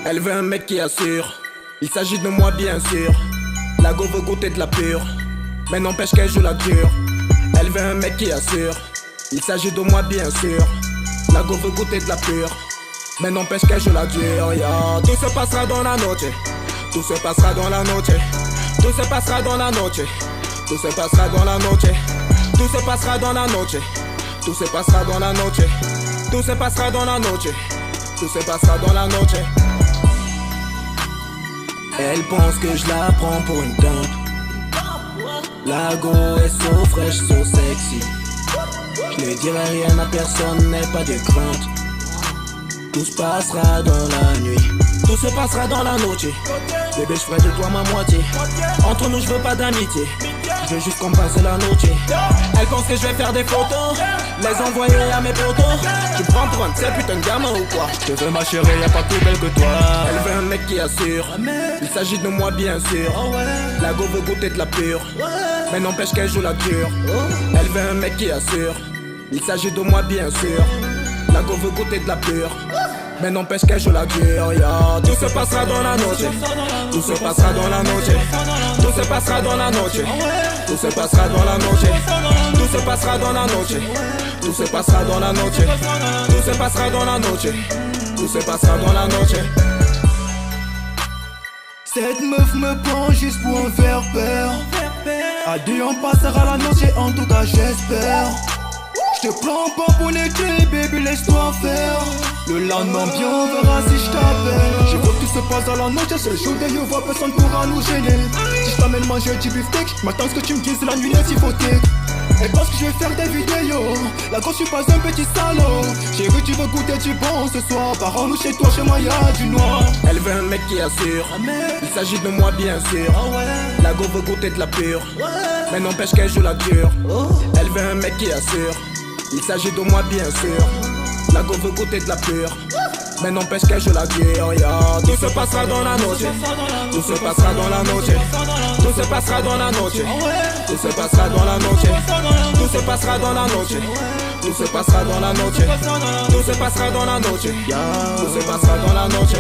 Elle veut un mec qui assure. Il s'agit de moi bien sûr. La go veut goûter de la pure, mais n'empêche qu'elle joue la dure. Elle veut un mec qui assure. Il s'agit de moi bien sûr. La go veut goûter de la pure, mais n'empêche qu'elle joue la dure, yeah. Tout se passera dans la noche. Tout se passera dans la noche. Tout se passera dans la noche. Tout se passera dans la noche. Tout se passera dans la noche. Tout se passera dans la noche. Tout se passera dans la noche. Tout se passera dans la noche. Elle pense que je la prends pour une tante. La go est so fraîche, so sexy. Je ne dirai rien à personne, n'aie pas de crainte. Tout se passera dans la nuit. Tout se passera dans la noche. Bébé, je ferai de toi ma moitié. Entre nous, je veux pas d'amitié. Je veux juste qu'on passe la noche. Elle pense que je vais faire des photos, les envoyer à mes potos. Tu me prends pour un de ces putains de gamin ou quoi? Je veux ma chérie, y'a pas plus belle que toi. Elle veut un mec qui assure. Il s'agit de moi bien sûr. La go veut goûter de la pure, mais n'empêche qu'elle joue la dure. Elle veut un mec qui assure. Il s'agit de moi bien sûr. La go veut goûter de la pure, mais n'empêche qu'elle joue la dure, yeah. Tout se passera dans la noche. Tout se passera dans la noche. Tout se passera dans la noche. Tout se passera dans la noche. Tout se passera dans la noche. Tout se passera dans la noche. Tout se passera dans la noche. Tout se passera dans la noche. Cette meuf me prend juste pour me faire peur. Adieu, on passera la noche, en tout cas j'espère. Je te prends pas pour l'été, baby, laisse-toi faire. Le lendemain bien, on verra si je t'appelle. Je veux que tout se passe dans la noche, c'est le jour de Yova, personne pourra nous gêner. Si je t'amène manger du beefsteak, m'attends ce que tu me dises, la nuit est hypothèque. Elle pense que je vais faire des vidéos, la grosse je suis pas un petit salaud. Chérie, tu veux goûter du bon ce soir, par nous chez toi, chez moi y'a du noir. Elle veut un mec qui assure. Il s'agit de moi bien sûr. La go veut goûter de la pure, mais n'empêche qu'elle joue la dure. Elle veut un mec qui assure. Il s'agit de moi bien sûr. La go veut goûter de la pure, mais n'empêche qu'elle joue la dure, yeah. Tout se passera dans la noche. Tout se passera dans la noche. Tout se passera dans la noche. Tout se passera dans la noche. Tout se passera dans la noche. Tout se passera dans la noche. Tout se passera dans la noche. Tout se passera dans la noche.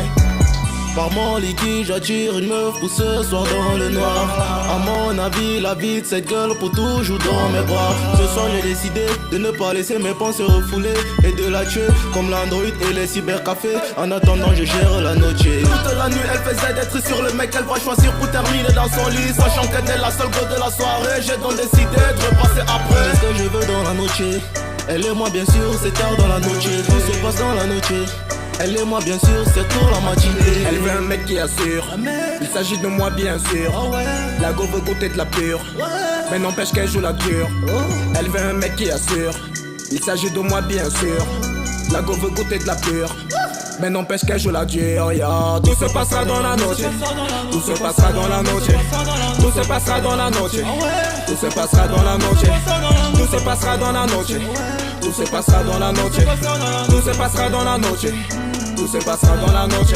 Par mon liquide, j'attire une meuf pour ce soir dans le noir. À mon avis, la vie de cette gueule pour toujours dans mes bras. Ce soir, j'ai décidé de ne pas laisser mes pensées refouler et de la tuer comme l'Android et les cybercafés. En attendant, je gère la noche. Toute la nuit, elle faisait des trucs sur le mec qu'elle va choisir pour terminer dans son lit. Sachant qu'elle est la seule go de la soirée, j'ai donc décidé de repasser après. Ce que je veux dans la noche, elle et moi bien sûr, c'est tard dans la noche. Tout se passe dans la noche. Elle et moi bien sûr, c'est pour la matinée. Elle veut un mec qui assure. Il s'agit de moi bien sûr. La go veut goûter de la pure, mais n'empêche qu'elle joue la dure. Elle veut un mec qui assure. Il s'agit de moi bien sûr. La go veut goûter de la pure, mais n'empêche qu'elle joue la dure, yeah. Tout se passera dans la noche. Tout se passera dans la noche. Tout se passera dans la noche. Tout se passera dans la noche. Tout se passera dans la noche. Tout se passera dans la noche. Tout se passera dans la noche. Tout se passera dans la noche.